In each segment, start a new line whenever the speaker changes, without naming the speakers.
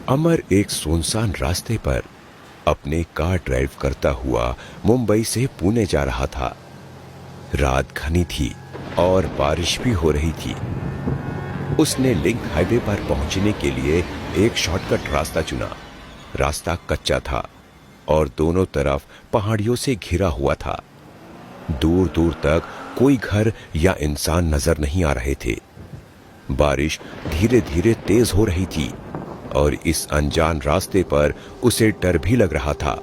अमर एक सुनसान रास्ते पर अपने कार ड्राइव करता हुआ मुंबई से पुणे जा रहा था। रात घनी थी और बारिश भी हो रही थी। उसने लिंक हाईवे पर पहुंचने के लिए एक शॉर्टकट रास्ता चुना। रास्ता कच्चा था और दोनों तरफ पहाड़ियों से घिरा हुआ था। दूर दूर तक कोई घर या इंसान नजर नहीं आ रहे थे। बारिश धीरे धीरे तेज हो रही थी और इस अनजान रास्ते पर उसे डर भी लग रहा था।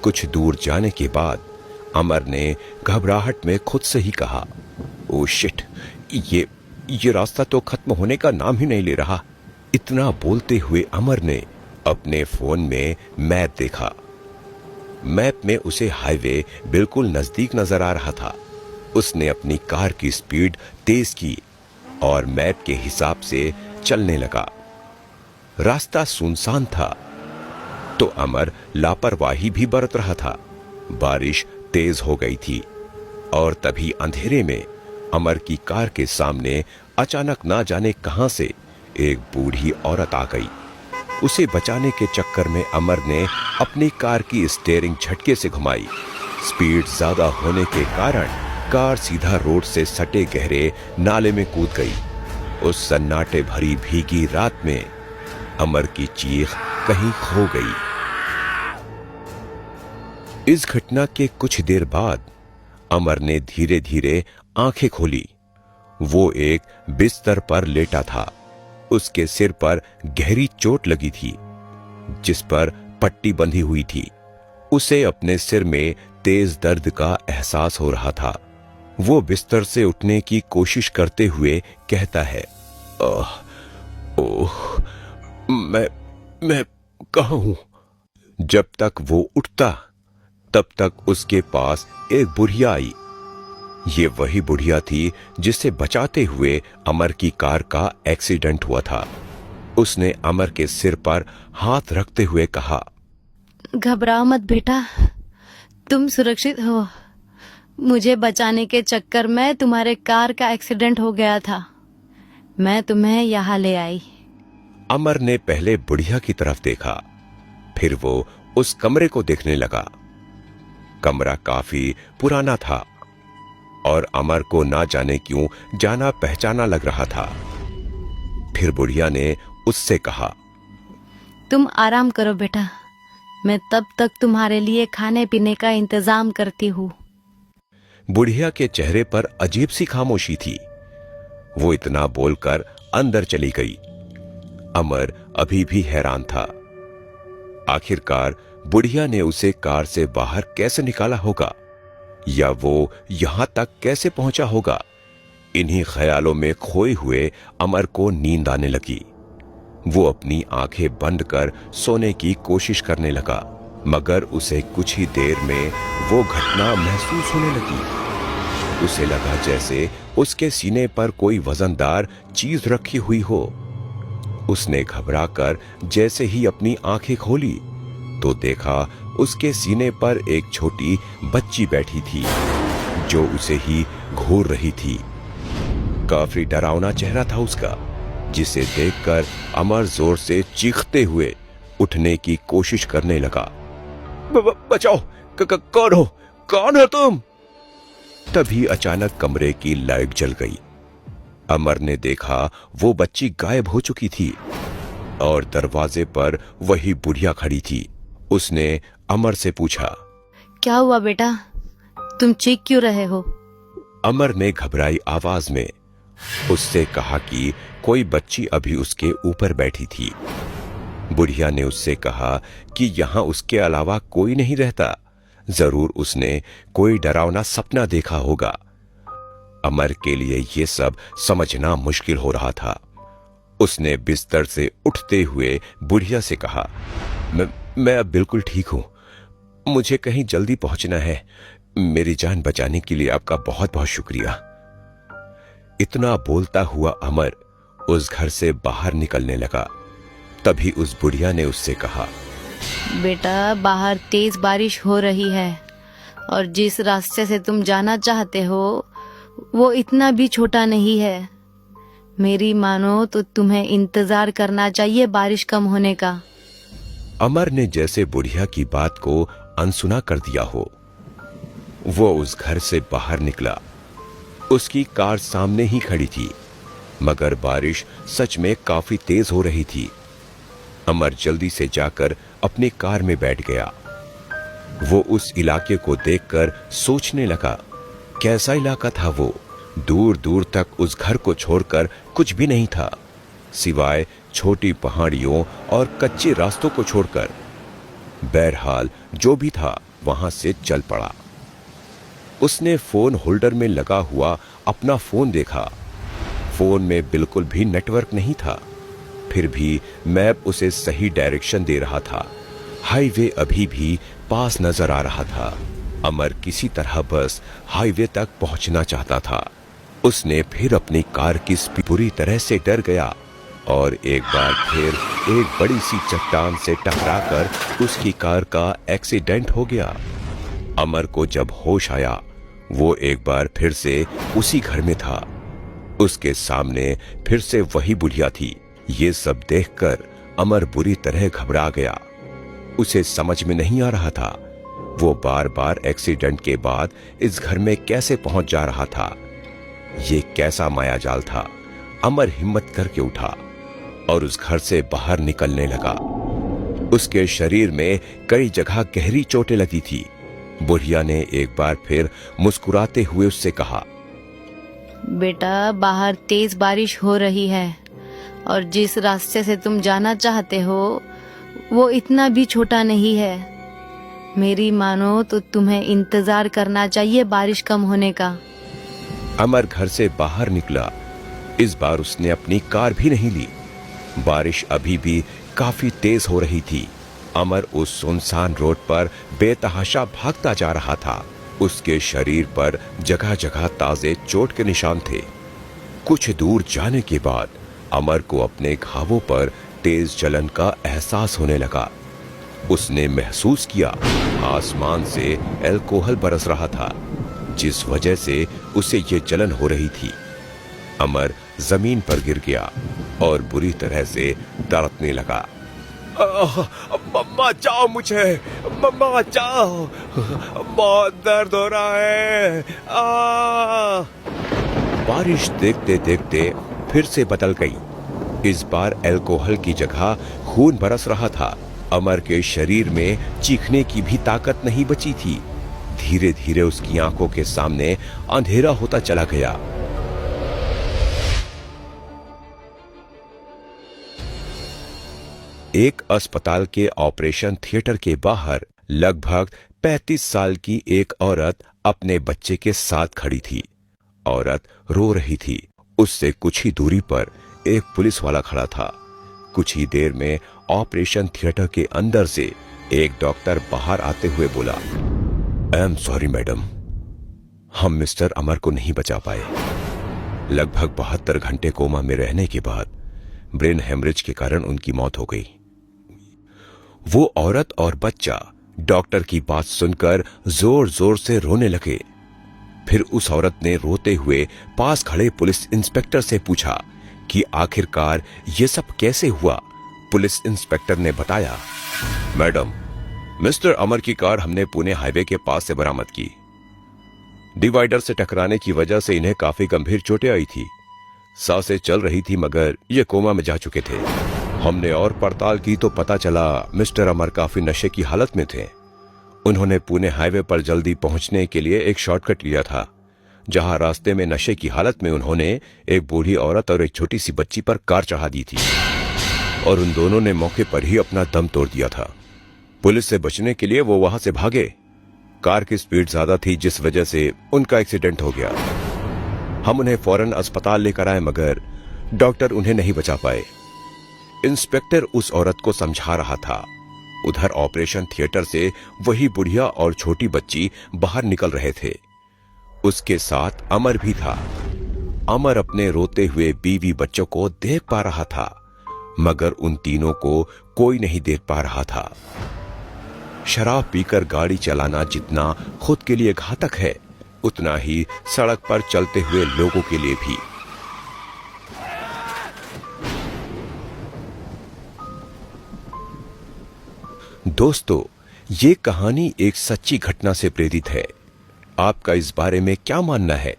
कुछ दूर जाने के बाद अमर ने घबराहट में खुद से ही कहा, ओ शिट, ये रास्ता तो खत्म होने का नाम ही नहीं ले रहा। इतना बोलते हुए अमर ने अपने फोन में मैप देखा। मैप में उसे हाईवे बिल्कुल नजदीक नजर आ रहा था। उसने अपनी कार की स्पीड तेज की और मैप के हिसाब से चलने लगा। रास्ता सुनसान था तो अमर लापरवाही भी बरत रहा था। बारिश तेज हो गई थी और तभी अंधेरे में अमर की कार के सामने अचानक ना जाने कहां से एक बूढ़ी औरत आ गई। उसे बचाने के चक्कर में अमर ने अपनी कार की स्टीयरिंग झटके से घुमाई। स्पीड ज्यादा होने के कारण कार सीधा रोड से सटे गहरे नाले में कूद गई। उस सन्नाटे भरी भीगी रात में अमर की चीख कहीं खो गई। इस घटना के कुछ देर बाद अमर ने धीरे धीरे आंखें खोली। वो एक बिस्तर पर लेटा था। उसके सिर पर गहरी चोट लगी थी जिस पर पट्टी बंधी हुई थी। उसे अपने सिर में तेज दर्द का एहसास हो रहा था। वो बिस्तर से उठने की कोशिश करते हुए कहता है, ओह, मैं कहां हूं? जब तक वो उठता तब तक उसके पास एक बुढ़िया आई। ये वही बुढ़िया थी जिसे बचाते हुए अमर की कार का एक्सीडेंट हुआ था। उसने अमर के सिर पर हाथ रखते हुए कहा,
घबराओ मत बेटा, तुम सुरक्षित हो। मुझे बचाने के चक्कर में तुम्हारे कार का एक्सीडेंट हो गया था। मैं तुम्हें यहाँ ले आई।
अमर ने पहले बुढ़िया की तरफ देखा, फिर वो उस कमरे को देखने लगा। कमरा काफी पुराना था और अमर को ना जाने क्यों जाना पहचाना लग रहा था। फिर बुढ़िया ने उससे कहा,
तुम आराम करो बेटा, मैं तब तक तुम्हारे लिए खाने पीने का इंतजाम करती हूँ।
बुढ़िया के चेहरे पर अजीब सी खामोशी थी। वो इतना बोलकर अंदर चली गई। अमर अभी भी हैरान था। आखिरकार बुढ़िया ने उसे कार से बाहर कैसे निकाला होगा या वो यहां तक कैसे पहुंचा होगा। इन्हीं ख्यालों में खोए हुए अमर को नींद आने लगी। वो अपनी आंखें बंद कर सोने की कोशिश करने लगा, मगर उसे कुछ ही देर में वो घटना महसूस होने लगी। उसे लगा जैसे उसके सीने पर कोई वजनदार चीज रखी हुई हो। उसने घबराकर जैसे ही अपनी आंखें खोली तो देखा उसके सीने पर एक छोटी बच्ची बैठी थी जो उसे ही घूर रही थी। काफी डरावना चेहरा था उसका, जिसे देखकर अमर जोर से चीखते हुए उठने की कोशिश करने लगा। बचाओ, कौन हो? कौन हो तुम? तभी अचानक कमरे की लाइट जल गई। अमर ने देखा वो बच्ची गायब हो चुकी थी और दरवाजे पर वही बुढ़िया खड़ी थी। उसने अमर से पूछा,
क्या हुआ बेटा, तुम चीख क्यों रहे हो?
अमर ने घबराई आवाज में उससे कहा कि कोई बच्ची अभी उसके ऊपर बैठी थी। बुढ़िया ने उससे कहा कि यहां उसके अलावा कोई नहीं रहता। जरूर उसने कोई डरावना सपना देखा होगा। अमर के लिए ये सब समझना मुश्किल हो रहा था। उसने बिस्तर से उठते हुए बुढ़िया से कहा, मैं अब बिल्कुल ठीक हूं। मुझे कहीं जल्दी पहुंचना है। मेरी जान बचाने के लिए आपका बहुत बहुत शुक्रिया। इतना बोलता हुआ अमर उस घर से बाहर निकलने लगा। तभी उस बुढ़िया ने उससे कहा,
बेटा, बाहर तेज बारिश हो रही है और जिस रास्ते से तुम जाना चाहते हो वो इतना भी छोटा नहीं है। मेरी मानो तो तुम्हें इंतजार करना चाहिए बारिश कम होने का।
अमर ने जैसे बुढ़िया की बात को अनसुना कर दिया हो। वो उस घर से बाहर निकला। उसकी कार सामने ही खड़ी थी, मगर बारिश सच में काफी तेज हो रही थी। अमर जल्दी से जाकर अपनी कार में बैठ गया। वो उस इलाके को देखकर सोचने लगा, कैसा इलाका था वो। दूर दूर तक उस घर को छोड़कर कुछ भी नहीं था, सिवाय छोटी पहाड़ियों और कच्चे रास्तों को छोड़कर। बहरहाल जो भी था वहां से चल पड़ा। उसने फोन होल्डर में लगा हुआ अपना फोन देखा। फोन में बिल्कुल भी नेटवर्क नहीं था, फिर भी मैप उसे सही डायरेक्शन दे रहा था। हाईवे अभी भी पास नजर आ रहा था। अमर किसी तरह बस हाईवे तक पहुंचना चाहता था। उसने फिर अपनी कार की स्पीड पूरी तरह से डर गया और एक बार फिर एक बड़ी सी चट्टान से टकराकर उसकी कार का एक्सीडेंट हो गया। अमर को जब होश आया, वो एक बार फिर से उसी घर में था। उसके सामने फिर से वही बुढ़िया थी। ये सब देखकर अमर बुरी तरह घबरा गया। उसे समझ में नहीं आ रहा था वो बार बार एक्सीडेंट के बाद इस घर में कैसे पहुंच जा रहा था। ये कैसा मायाजाल था। अमर हिम्मत करके उठा और उस घर से बाहर निकलने लगा। उसके शरीर में कई जगह गहरी चोटें लगी थी। बुढ़िया ने एक बार फिर मुस्कुराते हुए उससे कहा,
बेटा, बाहर तेज बारिश हो रही है और जिस रास्ते से तुम जाना चाहते हो वो इतना भी छोटा नहीं है। मेरी मानो तो तुम्हें इंतजार करना चाहिए बारिश कम होने का।
अमर घर से बाहर निकला। इस बार उसने अपनी कार भी नहीं ली। बारिश अभी भी काफी तेज हो रही थी। अमर उस सुनसान रोड पर बेतहाशा भागता जा रहा था। उसके शरीर पर जगह जगह ताजे चोट के निशान थे। कुछ दूर जाने के बाद अमर को अपने घावों पर तेज जलन का एहसास होने लगा। उसने महसूस किया आसमान से अल्कोहल बरस रहा था, जिस वजह से उसे ये जलन हो रही थी। अमर जमीन पर गिर गया और बुरी तरह से तड़पने लगा। बचाओ मुझे, बचाओ, बहुत दर्द हो रहा है। बारिश देखते देखते फिर से बदल गई। इस बार अल्कोहल की जगह खून बरस रहा था। अमर के शरीर में चीखने की भी ताकत नहीं बची थी। धीरे धीरे उसकी आंखों के सामने अंधेरा होता चला गया। एक अस्पताल के ऑपरेशन थिएटर के बाहर लगभग 35 साल की एक औरत अपने बच्चे के साथ खड़ी थी। औरत रो रही थी। उससे कुछ ही दूरी पर एक पुलिस वाला खड़ा था। कुछ ही देर में ऑपरेशन थिएटर के अंदर से एक डॉक्टर बाहर आते हुए बोला, आई एम सॉरी मैडम, हम मिस्टर अमर को नहीं बचा पाए। लगभग 72 घंटे कोमा में रहने के बाद ब्रेन हेमरेज के कारण उनकी मौत हो गई। वो औरत और बच्चा डॉक्टर की बात सुनकर जोर जोर से रोने लगे। फिर उस औरत ने रोते हुए पास खड़े पुलिस इंस्पेक्टर से पूछा कि आखिरकार ये सब कैसे हुआ। पुलिस इंस्पेक्टर ने बताया, मैडम, मिस्टर अमर की कार हमने पुणे हाईवे के पास से बरामद की। डिवाइडर से टकराने की वजह से इन्हें काफी गंभीर चोटें आई थी। सांसें चल रही थी मगर ये कोमा में जा चुके थे। हमने और पड़ताल की तो पता चला मिस्टर अमर काफी नशे की हालत में थे। उन्होंने पुणे हाईवे पर जल्दी पहुंचने के लिए एक शॉर्टकट लिया था, जहां रास्ते में नशे की हालत में उन्होंने एक बूढ़ी औरत और एक छोटी सी बच्ची पर कार चढ़ा दी थी और उन दोनों ने मौके पर ही अपना दम तोड़ दिया था। पुलिस से बचने के लिए वो वहां से भागे। कार की स्पीड ज्यादा थी जिस वजह से उनका एक्सीडेंट हो गया। हम उन्हें फौरन अस्पताल लेकर आए मगर डॉक्टर उन्हें नहीं बचा पाए। इंस्पेक्टर उस औरत को समझा रहा था। उधर ऑपरेशन थिएटर से वही बुढ़िया और छोटी बच्ची बाहर निकल रहे थे। उसके साथ अमर भी था। अमर अपने रोते हुए बीवी बच्चों को देख पा रहा था मगर उन तीनों को कोई नहीं देख पा रहा था। शराब पीकर गाड़ी चलाना जितना खुद के लिए घातक है, उतना ही सड़क पर चलते हुए लोगों के लिए भी। दोस्तों, ये कहानी एक सच्ची घटना से प्रेरित है। आपका इस बारे में क्या मानना है,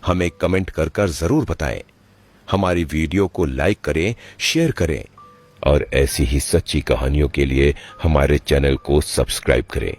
हमें कमेंट कर जरूर बताएं। हमारी वीडियो को लाइक करें, शेयर करें और ऐसी ही सच्ची कहानियों के लिए हमारे चैनल को सब्सक्राइब करें।